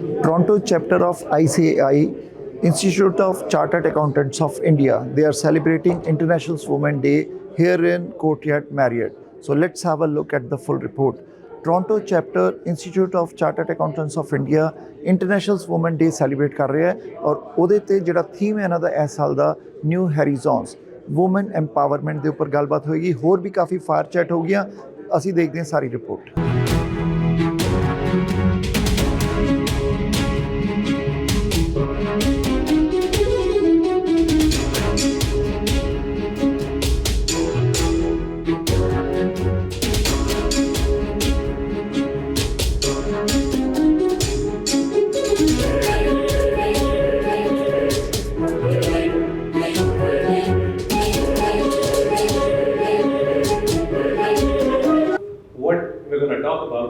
Toronto chapter of ICAI, Institute of Chartered Accountants of India. They are celebrating International Women's Day here in Courtyard Marriott. So let's have a look at the full report. Toronto chapter Institute of Chartered Accountants of India International Women's Day celebrate ਕਰ ਰਿਹਾ ਹੈ ਔਰ ਉਹਦੇ ਤੇ ਜਿਹੜਾ theme ਹੈ ਇਹਨਾਂ ਦਾ ਇਸ ਸਾਲ ਦਾ ਨਿਊ ਹੈਰੀਜ਼ੋਨਸ ਵੂਮਨ ਐਮਪਾਵਰਮੈਂਟ ਦੇ ਉੱਪਰ ਗੱਲਬਾਤ ਹੋਏਗੀ। ਹੋਰ ਵੀ ਕਾਫੀ ਫਾਇਰ ਚੈਟ ਹੋ ਗਈਆਂ। ਅਸੀਂ ਦੇਖਦੇ ਹਾਂ ਸਾਰੀ report.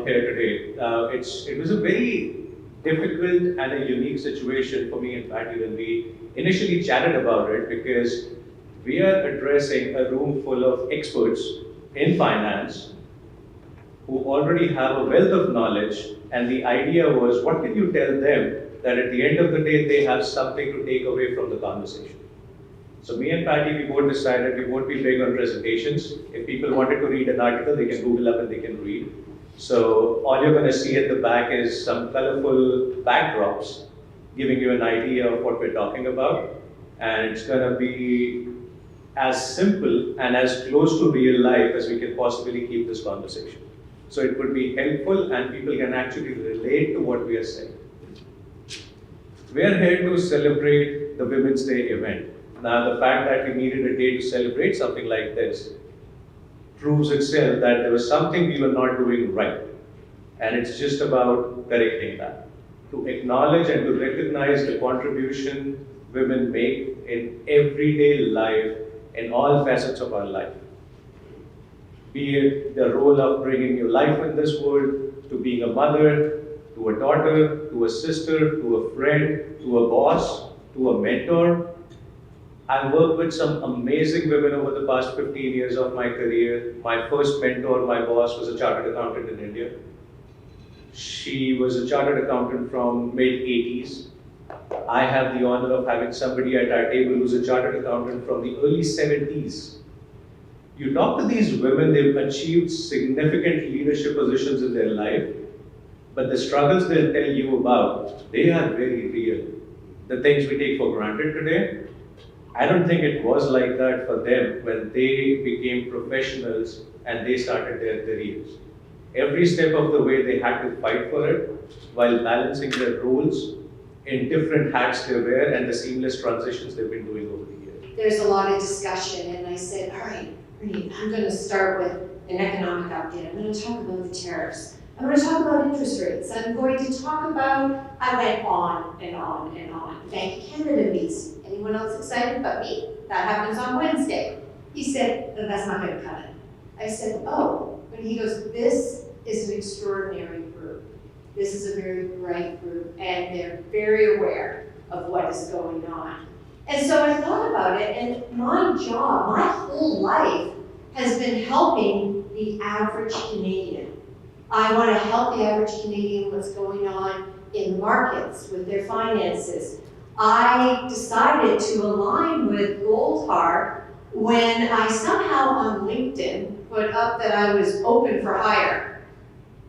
Here today. It was a very difficult and a unique situation for me and Patty when we initially chatted about it, because we are addressing a room full of experts in finance who already have a wealth of knowledge, and the idea was, what can you tell them that at the end of the day they have something to take away from the conversation? So me and Patty, we both decided we won't be big on presentations. If people wanted to read an article, they can Google up and they can read. So all you're going to see at the back is some colorful backdrops giving you an idea of what we're talking about. And it's going to be as simple and as close to real life as we can possibly keep this conversation. So it would be helpful and people can actually relate to what we are saying. We are here to celebrate the Women's Day event. Now, the fact that we needed a day to celebrate something like this proves itself that there was something we were not doing right. And it's just about correcting that. To acknowledge and to recognize the contribution women make in everyday life, in all facets of our life. Be it the role of bringing new life in this world, to being a mother, to a daughter, to a sister, to a friend, to a boss, to a mentor. I've worked with some amazing women over the past 15 years of my career. My first mentor, my boss, was a chartered accountant in India. She was a chartered accountant from mid-80s. I have the honor of having somebody at our table who's a chartered accountant from the early 70s. You talk to these women, they've achieved significant leadership positions in their life, but the struggles they'll tell you about, they are very real. The things we take for granted today, I don't think it was like that for them when they became professionals and they started their careers. Every step of the way they had to fight for it while balancing their roles in different hats they wear and the seamless transitions they've been doing over the years. There's a lot of discussion, and I said, all right, Ernie, I'm going to start with an economic update. I'm going to talk about the tariffs. I'm going to talk about interest rates. I'm going to talk about, I went on and on and on. Bank of Canada meets. Anyone else excited but me? That happens on Wednesday. He said, no, that's not going to cut it. I said, oh. And he goes, this is an extraordinary group. This is a very bright group, and they're very aware of what is going on. And so I thought about it, and my job, my whole life, has been helping the average Canadian. I want to help the average Canadian what's going on in the markets with their finances. I decided to align with Goldhar when I somehow on LinkedIn put up that I was open for hire.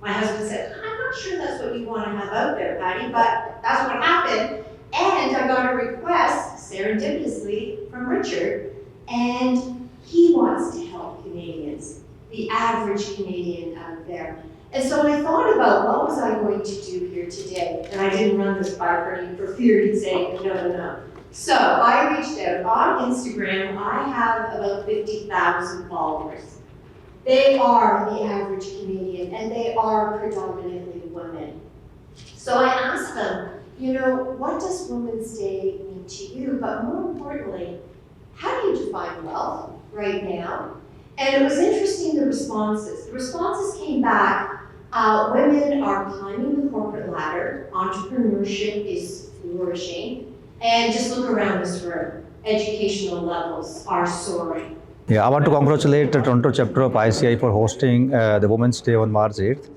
My husband said, I'm not sure that's what you want to have out there, Patty, but that's what happened. And I got a request, serendipitously, from Richard, and he wants to help Canadians, the average Canadian out there. And so I thought about what was I going to do here today, and I didn't run this by Bernie for fear he'd say no. So I reached out on Instagram. I have about 50,000 followers. They are the average Canadian, and they are predominantly women. So I asked them, what does Women's Day mean to you? But more importantly, how do you define wealth right now? And it was interesting, the responses. The responses came back. Women are climbing the corporate ladder. Entrepreneurship is flourishing. And just look around this room. Educational levels are soaring. Yeah, I want to congratulate the Toronto chapter of ICI for hosting the Women's Day on March 8th.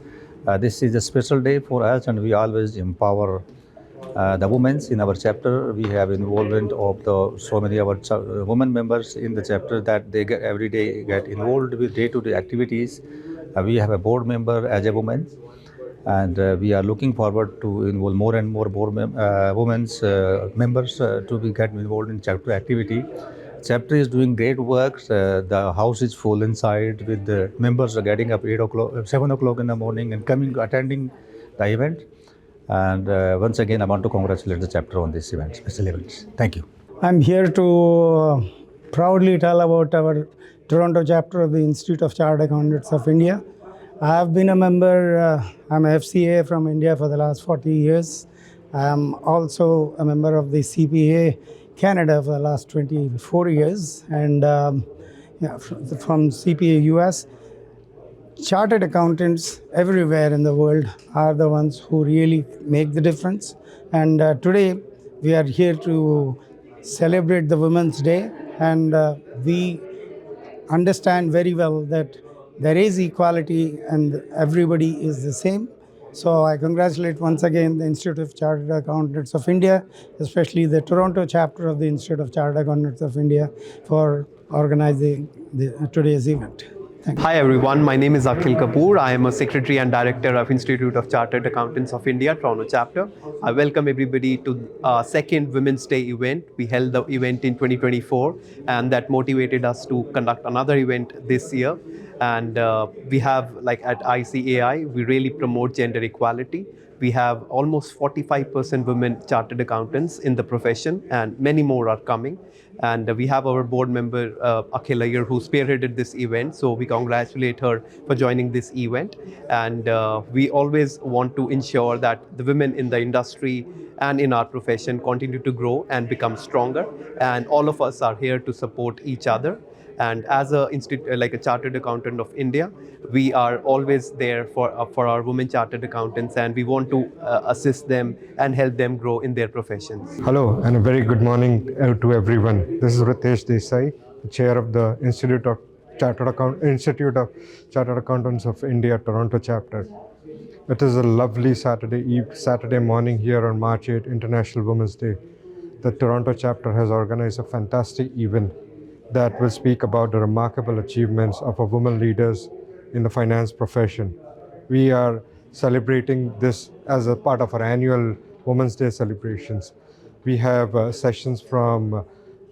This is a special day for us, and we always empower the women in our chapter. We have involvement of the so many of our women members in the chapter that they get, every day get involved with day-to-day activities. We have a board member as a woman, and we are looking forward to involve more and more board women's members to be get involved in chapter activity. Chapter is doing great work. The house is full inside with the members are getting up 8 o'clock, 7 o'clock in the morning and coming attending the event. And once again, I want to congratulate the chapter on this event, special events. Thank you. I'm here to proudly tell about our Toronto chapter of the Institute of Chartered Accountants of India. I have been a member, I'm a FCA from India for the last 40 years. I'm also a member of the CPA Canada for the last 24 years, and from CPA US. Chartered accountants everywhere in the world are the ones who really make the difference. And today we are here to celebrate the Women's Day, and we understand very well that there is equality and everybody is the same. So I congratulate once again the Institute of Chartered Accountants of India, especially the Toronto chapter of the Institute of Chartered Accountants of India, for organizing today's event. Thank you. Hi everyone, my name is Akhil Kapoor. I am a Secretary and Director of Institute of Chartered Accountants of India, Toronto chapter. I welcome everybody to our second Women's Day event. We held the event in 2024, and that motivated us to conduct another event this year. And we have, like at ICAI, we really promote gender equality. We have almost 45% women chartered accountants in the profession, and many more are coming. And we have our board member, Akhil Iyer, who spearheaded this event. So we congratulate her for joining this event. And we always want to ensure that the women in the industry and in our profession continue to grow and become stronger. And all of us are here to support each other. And as a chartered accountant of India, we are always there for our women chartered accountants, and we want to assist them and help them grow in their professions. Hello, and a very good morning to everyone. This is Ritesh Desai, the chair of the Institute of Chartered Accountants of India, Toronto chapter. It is a lovely Saturday morning here on March 8, International Women's Day. The Toronto chapter has organized a fantastic event that will speak about the remarkable achievements of our women leaders in the finance profession. We are celebrating this as a part of our annual Women's Day celebrations. We have sessions from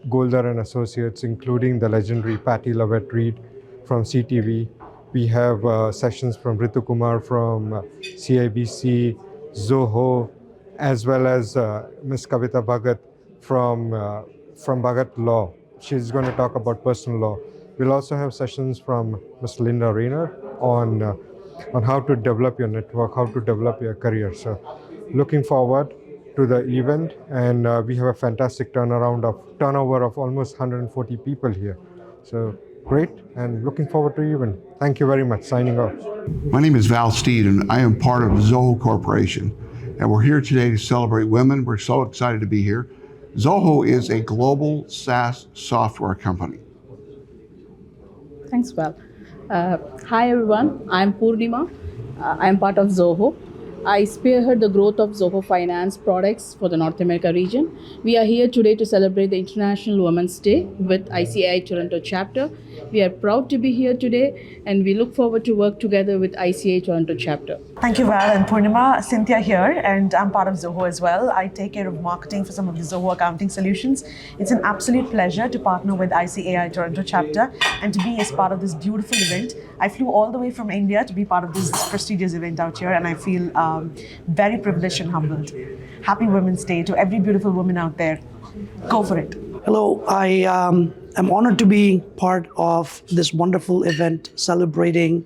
Golder and Associates, including the legendary Patty Lovett-Reed from CTV. We have sessions from Ritu Kumar from CIBC, Zoho, as well as Ms. Kavita Bhagat from Bhagat Law. She's going to talk about personal law. We'll also have sessions from Ms. Linda Rayner on how to develop your network, how to develop your career. So looking forward to the event, and we have a fantastic turnover of almost 140 people here. So great, and looking forward to the event. Thank you very much. Signing off. My name is Val Steed, and I am part of Zoho Corporation. And we're here today to celebrate women. We're so excited to be here. Zoho is a global SaaS software company. Thanks, Val. Hi, everyone. I'm Purnima. I'm part of Zoho. I spearhead the growth of Zoho Finance products for the North America region. We are here today to celebrate the International Women's Day with ICAI Toronto chapter. We are proud to be here today, and we look forward to work together with ICAI Toronto chapter. Thank you, Val and Purnima. Cynthia here, and I'm part of Zoho as well. I take care of marketing for some of the Zoho accounting solutions. It's an absolute pleasure to partner with ICAI Toronto chapter and to be as part of this beautiful event. I flew all the way from India to be part of this prestigious event out here, and I feel very privileged and humbled. Happy Women's Day to every beautiful woman out there. Go for it. Hello, I am honored to be part of this wonderful event celebrating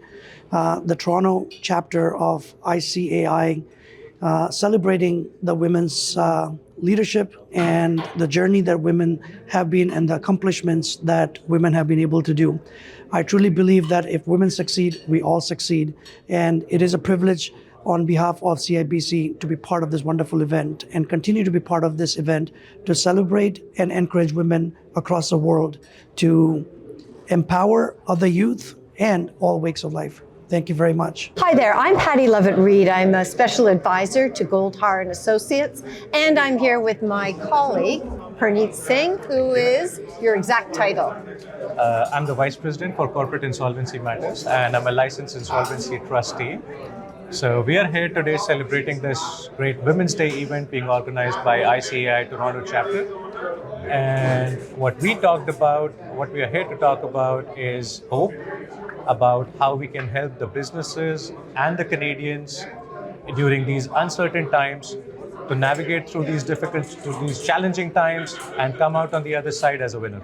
the Toronto chapter of ICAI, celebrating the women's leadership and the journey that women have been and the accomplishments that women have been able to do. I truly believe that if women succeed, we all succeed. And it is a privilege on behalf of CIBC to be part of this wonderful event and continue to be part of this event to celebrate and encourage women across the world to empower other youth and all wakes of life. Thank you very much. Hi there, I'm Patty Lovett-Reed. I'm a special advisor to Goldhar and Associates, and I'm here with my colleague, Harneet Singh, who is your exact title. I'm the Vice President for Corporate Insolvency Matters, and I'm a licensed insolvency trustee. So we are here today celebrating this great Women's Day event being organized by ICAI Toronto chapter. And what we are here to talk about is hope, about how we can help the businesses and the Canadians during these uncertain times to navigate through these challenging times and come out on the other side as a winner.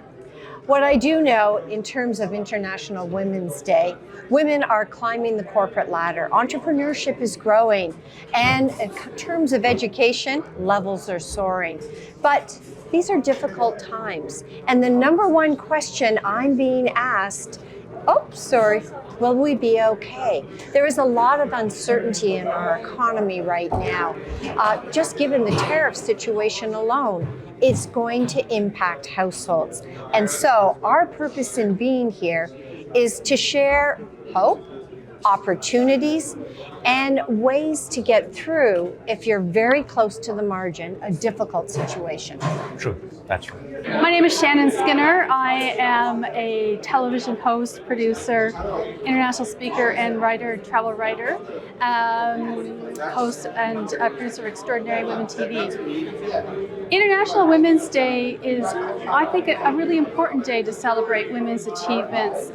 What I do know in terms of International Women's Day, women are climbing the corporate ladder. Entrepreneurship is growing, and in terms of education, levels are soaring. But these are difficult times, and the number one question I'm being asked, will we be okay? There is a lot of uncertainty in our economy right now. Just given the tariff situation alone, it's going to impact households. And so our purpose in being here is to share hope, opportunities, and ways to get through, if you're very close to the margin, a difficult situation. True, that's right. My name is Shannon Skinner. I am a television host, producer, international speaker, and writer, travel writer, host and producer of Extraordinary Women TV. International Women's Day is, I think, a really important day to celebrate women's achievements.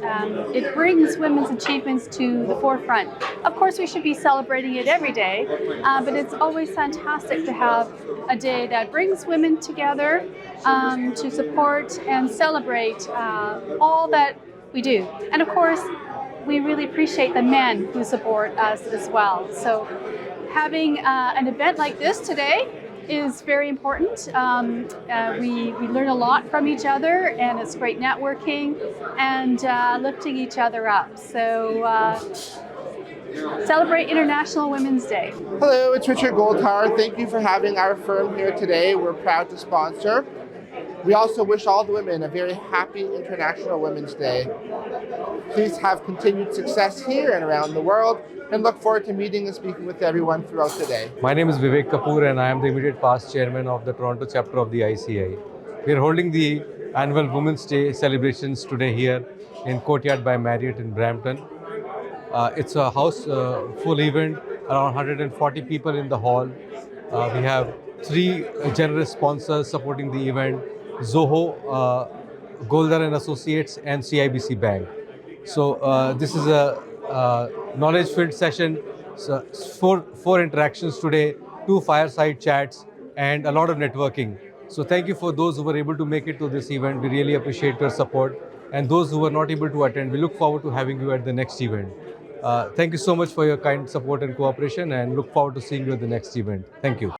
It brings women's achievements to the forefront. Of course, we should be celebrating it every day, but it's always fantastic to have a day that brings women together to support and celebrate all that we do. And of course, we really appreciate the men who support us as well. So having an event like this today is very important. We learn a lot from each other, and it's great networking and lifting each other up. So celebrate International Women's Day. Hello, it's Richard Goldhar. Thank you for having our firm here today. We're proud to sponsor. We also wish all the women a very happy International Women's Day. Please have continued success here and around the world, and look forward to meeting and speaking with everyone throughout the day. My name is Vivek Kapoor, and I am the immediate past chairman of the Toronto chapter of the ICAI. We are holding the annual Women's Day celebrations today here in Courtyard by Marriott in Brampton. It's a house full event, around 140 people in the hall. We have 3 generous sponsors supporting the event: Zoho, Goldhar and Associates, and CIBC Bank. So this is a knowledge-filled session. So four interactions today, 2 fireside chats, and a lot of networking. So thank you for those who were able to make it to this event. We really appreciate your support. And those who were not able to attend, we look forward to having you at the next event. Thank you so much for your kind support and cooperation, and look forward to seeing you at the next event. Thank you.